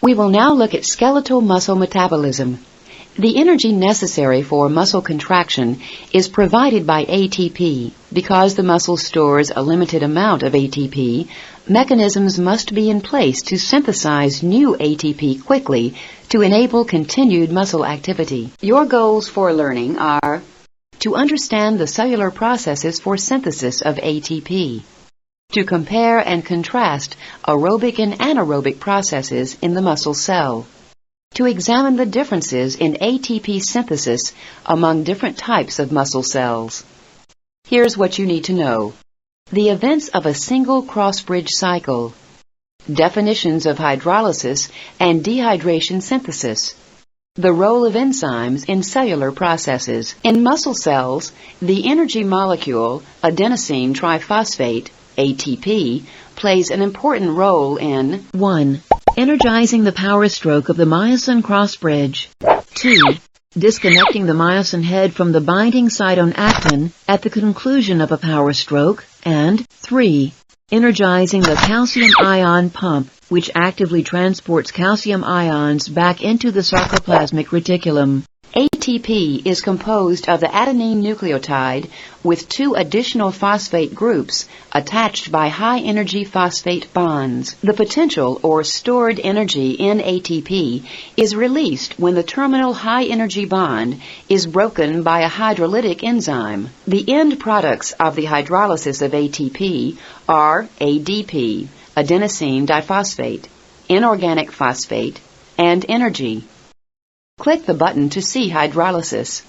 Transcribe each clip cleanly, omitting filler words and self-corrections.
We will now look at skeletal muscle metabolism. The energy necessary for muscle contraction is provided by ATP. Because the muscle stores a limited amount of ATP, mechanisms must be in place to synthesize new ATP quickly to enable continued muscle activity. Your goals for learning are to understand the cellular processes for synthesis of ATP, to compare and contrast aerobic and anaerobic processes in the muscle cell, to examine the differences in ATP synthesis among different types of muscle cells. Here's what you need to know. The events of a single cross-bridge cycle, definitions of hydrolysis and dehydration synthesis, the role of enzymes in cellular processes. In muscle cells, the energy molecule adenosine triphosphate, ATP, plays an important role in 1. Energizing the power stroke of the myosin cross-bridge. 2. Disconnecting the myosin head from the binding site on actin at the conclusion of a power stroke. And 3. Energizing the calcium ion pump, which actively transports calcium ions back into the sarcoplasmic reticulum. ATP is composed of the adenine nucleotide with 2 additional phosphate groups attached by high-energy phosphate bonds. The potential or stored energy in ATP is released when the terminal high-energy bond is broken by a hydrolytic enzyme. The end products of the hydrolysis of ATP are ADP, adenosine diphosphate, inorganic phosphate, and energy. Click the button to see hydrolysis.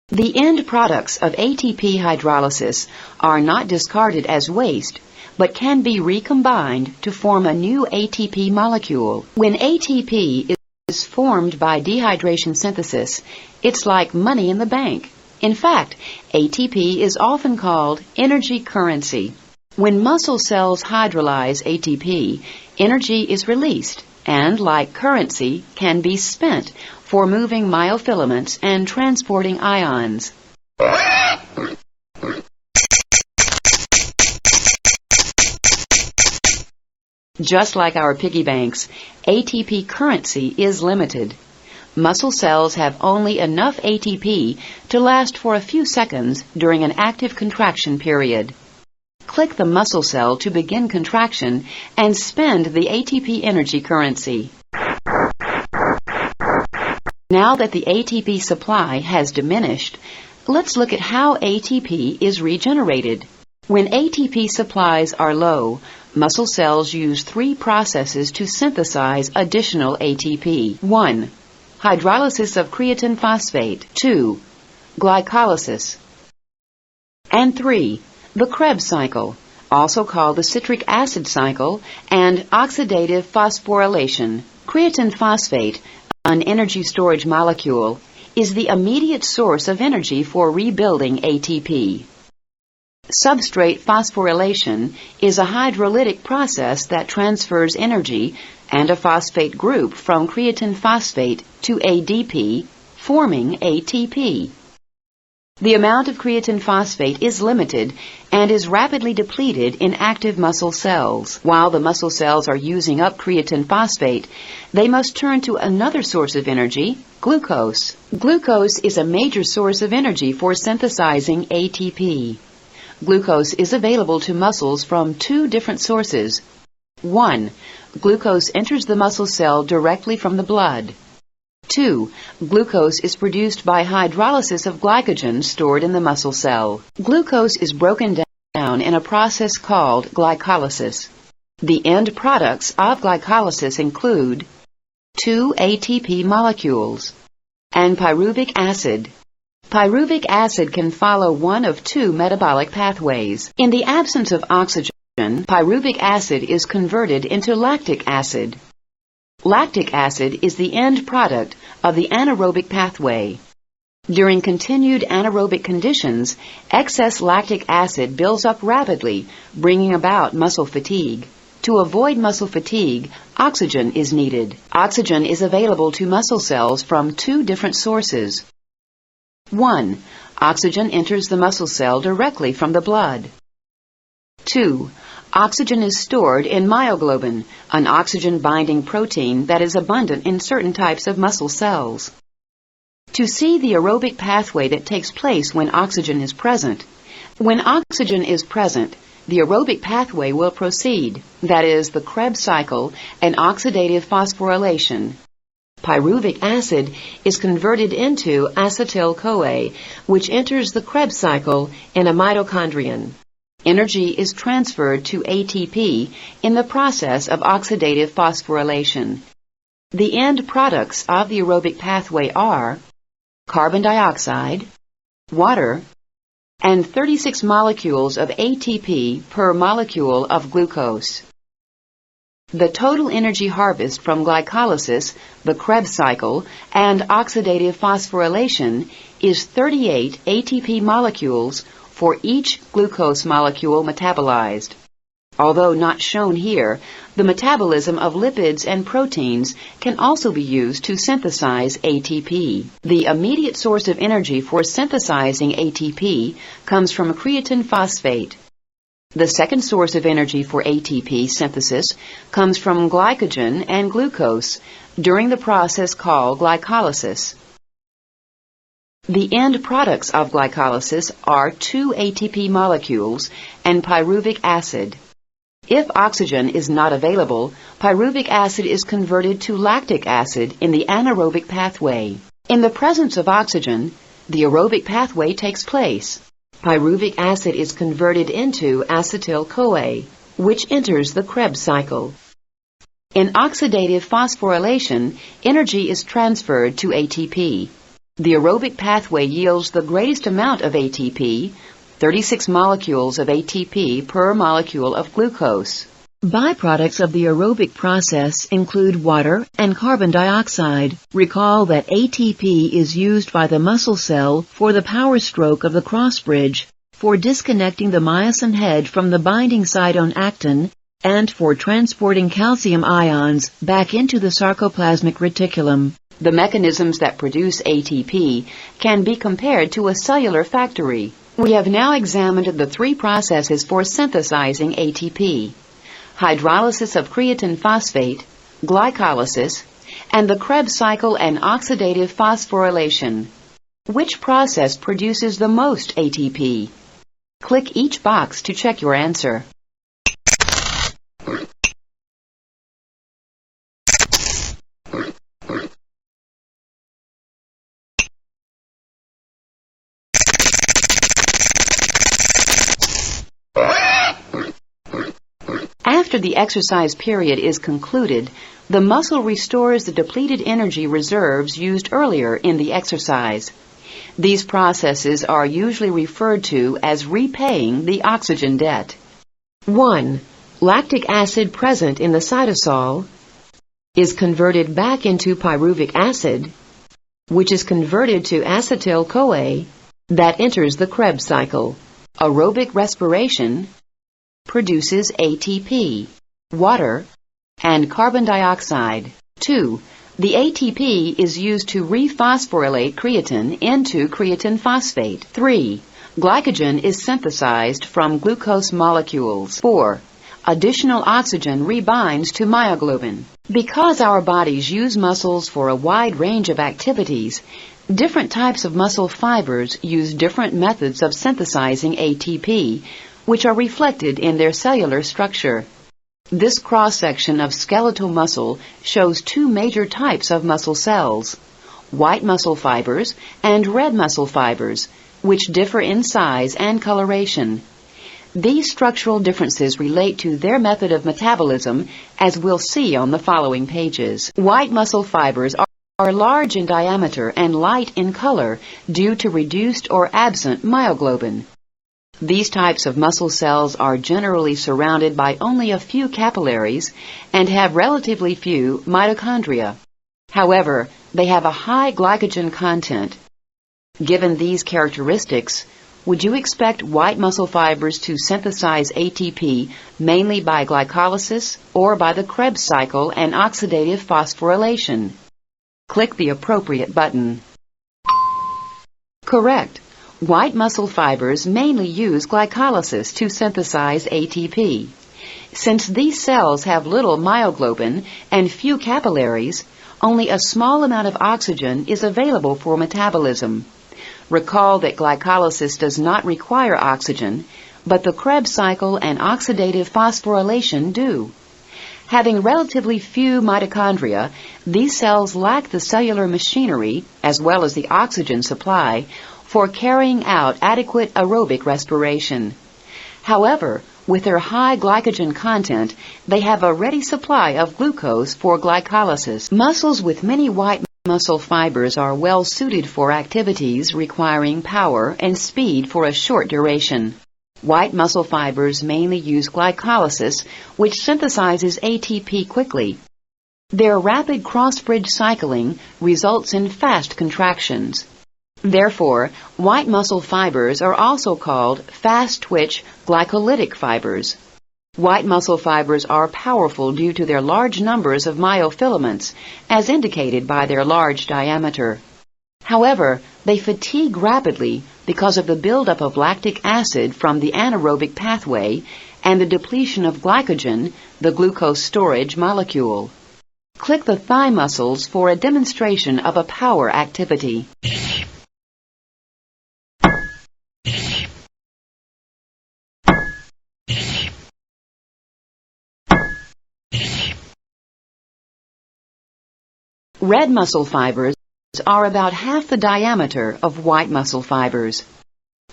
The end products of ATP hydrolysis are not discarded as waste, but can be recombined to form a new ATP molecule. When ATP is formed by dehydration synthesis, it's like money in the bank. In fact, ATP is often called energy currency. When muscle cells hydrolyze ATP, energy is released and, like currency, can be spent for moving myofilaments and transporting ions. Just like our piggy banks, ATP currency is limited. Muscle cells have only enough ATP to last for a few seconds during an active contraction period. Click the muscle cell to begin contraction and spend the ATP energy currency. Now that the ATP supply has diminished, let's look at how ATP is regenerated. When ATP supplies are low, muscle cells use 3 processes to synthesize additional ATP. 1. Hydrolysis of creatine phosphate. 2. Glycolysis. And 3. The Krebs cycle, also called the citric acid cycle, and oxidative phosphorylation. Creatine phosphate, an energy storage molecule, is the immediate source of energy for rebuilding ATP. Substrate phosphorylation is a hydrolytic process that transfers energy and a phosphate group from creatine phosphate to ADP, forming ATP. The amount of creatine phosphate is limited and is rapidly depleted in active muscle cells. While the muscle cells are using up creatine phosphate, they must turn to another source of energy, glucose. Glucose is a major source of energy for synthesizing ATP. Glucose is available to muscles from 2 different sources. 1. Glucose enters the muscle cell directly from the blood. 2. Glucose is produced by hydrolysis of glycogen stored in the muscle cell. Glucose is broken down in a process called glycolysis. The end products of glycolysis include 2 ATP molecules and pyruvic acid. Pyruvic acid can follow one of 2 metabolic pathways. In the absence of oxygen, pyruvic acid is converted into lactic acid. Lactic acid is the end product of the anaerobic pathway. During continued anaerobic conditions, excess lactic acid builds up rapidly, bringing about muscle fatigue. To avoid muscle fatigue, oxygen is needed. Oxygen is available to muscle cells from 2 different sources. 1. Oxygen enters the muscle cell directly from the blood. 2. Oxygen is stored in myoglobin, an oxygen-binding protein that is abundant in certain types of muscle cells. To see the aerobic pathway that takes place when oxygen is present, when oxygen is present, the aerobic pathway will proceed, that is, the Krebs cycle and oxidative phosphorylation. Pyruvic acid is converted into acetyl-CoA, which enters the Krebs cycle in a mitochondrion. Energy is transferred to ATP in the process of oxidative phosphorylation. The end products of the aerobic pathway are carbon dioxide, water, and 36 molecules of ATP per molecule of glucose. The total energy harvest from glycolysis, the Krebs cycle, and oxidative phosphorylation is 38 ATP molecules for each glucose molecule metabolized. Although not shown here, the metabolism of lipids and proteins can also be used to synthesize ATP. The immediate source of energy for synthesizing ATP comes from creatine phosphate. The second source of energy for ATP synthesis comes from glycogen and glucose during the process called glycolysis. The end products of glycolysis are 2 ATP molecules and pyruvic acid. If oxygen is not available, pyruvic acid is converted to lactic acid in the anaerobic pathway. In the presence of oxygen, the aerobic pathway takes place. Pyruvic acid is converted into acetyl-CoA, which enters the Krebs cycle. In oxidative phosphorylation, energy is transferred to ATP. The aerobic pathway yields the greatest amount of ATP, 36 molecules of ATP per molecule of glucose. Byproducts of the aerobic process include water and carbon dioxide. Recall that ATP is used by the muscle cell for the power stroke of the cross bridge, for disconnecting the myosin head from the binding site on actin, and for transporting calcium ions back into the sarcoplasmic reticulum. The mechanisms that produce ATP can be compared to a cellular factory. We have now examined the 3 processes for synthesizing ATP: hydrolysis of creatine phosphate, glycolysis, and the Krebs cycle and oxidative phosphorylation. Which process produces the most ATP? Click each box to check your answer. After the exercise period is concluded, the muscle restores the depleted energy reserves used earlier in the exercise. These processes are usually referred to as repaying the oxygen debt. 1. Lactic acid present in the cytosol is converted back into pyruvic acid, which is converted to acetyl-CoA that enters the Krebs cycle. Aerobic respiration produces ATP, water, and carbon dioxide. 2. The ATP is used to rephosphorylate creatine into creatine phosphate. 3. Glycogen is synthesized from glucose molecules. 4. Additional oxygen rebinds to myoglobin. Because our bodies use muscles for a wide range of activities, different types of muscle fibers use different methods of synthesizing ATP, which are reflected in their cellular structure. This cross-section of skeletal muscle shows 2 major types of muscle cells: white muscle fibers and red muscle fibers, which differ in size and coloration. These structural differences relate to their method of metabolism, as we'll see on the following pages. White muscle fibers are large in diameter and light in color due to reduced or absent myoglobin. These types of muscle cells are generally surrounded by only a few capillaries and have relatively few mitochondria. However, they have a high glycogen content. Given these characteristics, would you expect white muscle fibers to synthesize ATP mainly by glycolysis or by the Krebs cycle and oxidative phosphorylation? Click the appropriate button. Correct. White muscle fibers mainly use glycolysis to synthesize ATP. Since these cells have little myoglobin and few capillaries, only a small amount of oxygen is available for metabolism. Recall that glycolysis does not require oxygen, but the Krebs cycle and oxidative phosphorylation do. Having relatively few mitochondria, these cells lack the cellular machinery, as well as the oxygen supply, for carrying out adequate aerobic respiration. However, with their high glycogen content, they have a ready supply of glucose for glycolysis. Muscles with many white muscle fibers are well suited for activities requiring power and speed for a short duration. White muscle fibers mainly use glycolysis, which synthesizes ATP quickly. Their rapid cross-bridge cycling results in fast contractions. Therefore, white muscle fibers are also called fast-twitch glycolytic fibers. White muscle fibers are powerful due to their large numbers of myofilaments, as indicated by their large diameter. However, they fatigue rapidly because of the buildup of lactic acid from the anaerobic pathway and the depletion of glycogen, the glucose storage molecule. Click the thigh muscles for a demonstration of a power activity. Red muscle fibers are about half the diameter of white muscle fibers.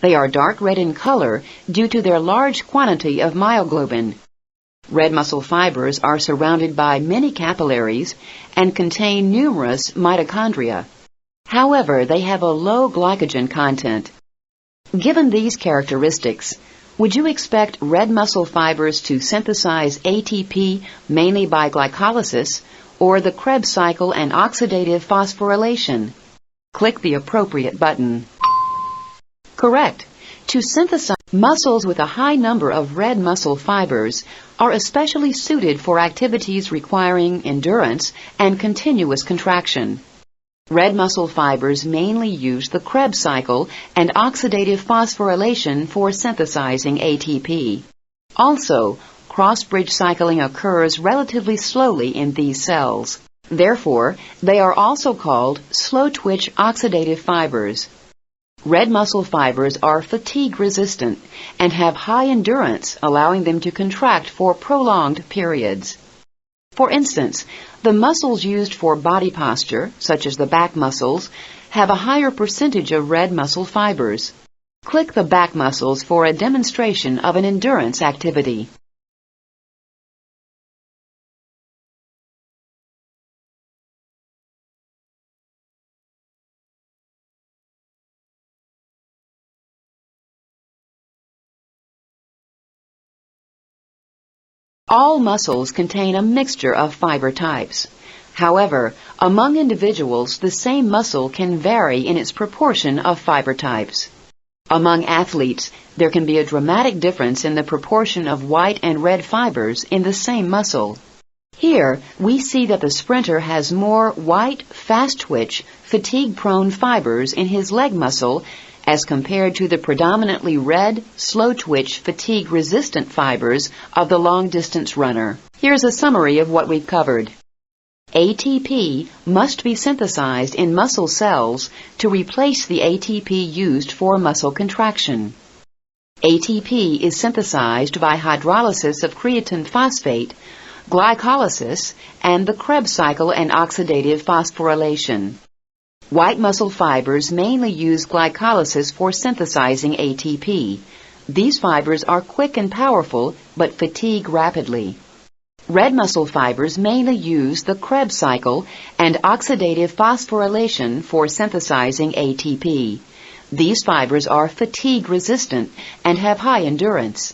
They are dark red in color due to their large quantity of myoglobin. Red muscle fibers are surrounded by many capillaries and contain numerous mitochondria. However, they have a low glycogen content. Given these characteristics, would you expect red muscle fibers to synthesize ATP mainly by glycolysis or the Krebs cycle and oxidative phosphorylation? Click the appropriate button. Correct. To synthesize, muscles with a high number of red muscle fibers are especially suited for activities requiring endurance and continuous contraction. Red muscle fibers mainly use the Krebs cycle and oxidative phosphorylation for synthesizing ATP. Also, cross-bridge cycling occurs relatively slowly in these cells. Therefore, they are also called slow-twitch oxidative fibers. Red muscle fibers are fatigue-resistant and have high endurance, allowing them to contract for prolonged periods. For instance, the muscles used for body posture, such as the back muscles, have a higher percentage of red muscle fibers. Click the back muscles for a demonstration of an endurance activity. All muscles contain a mixture of fiber types. However, among individuals, the same muscle can vary in its proportion of fiber types. Among athletes, there can be a dramatic difference in the proportion of white and red fibers in the same muscle. Here, we see that the sprinter has more white, fast-twitch, fatigue-prone fibers in his leg muscle as compared to the predominantly red, slow-twitch, fatigue-resistant fibers of the long-distance runner. Here's a summary of what we've covered. ATP must be synthesized in muscle cells to replace the ATP used for muscle contraction. ATP is synthesized by hydrolysis of creatine phosphate, glycolysis, and the Krebs cycle and oxidative phosphorylation. White muscle fibers mainly use glycolysis for synthesizing ATP. These fibers are quick and powerful, but fatigue rapidly. Red muscle fibers mainly use the Krebs cycle and oxidative phosphorylation for synthesizing ATP. These fibers are fatigue resistant and have high endurance.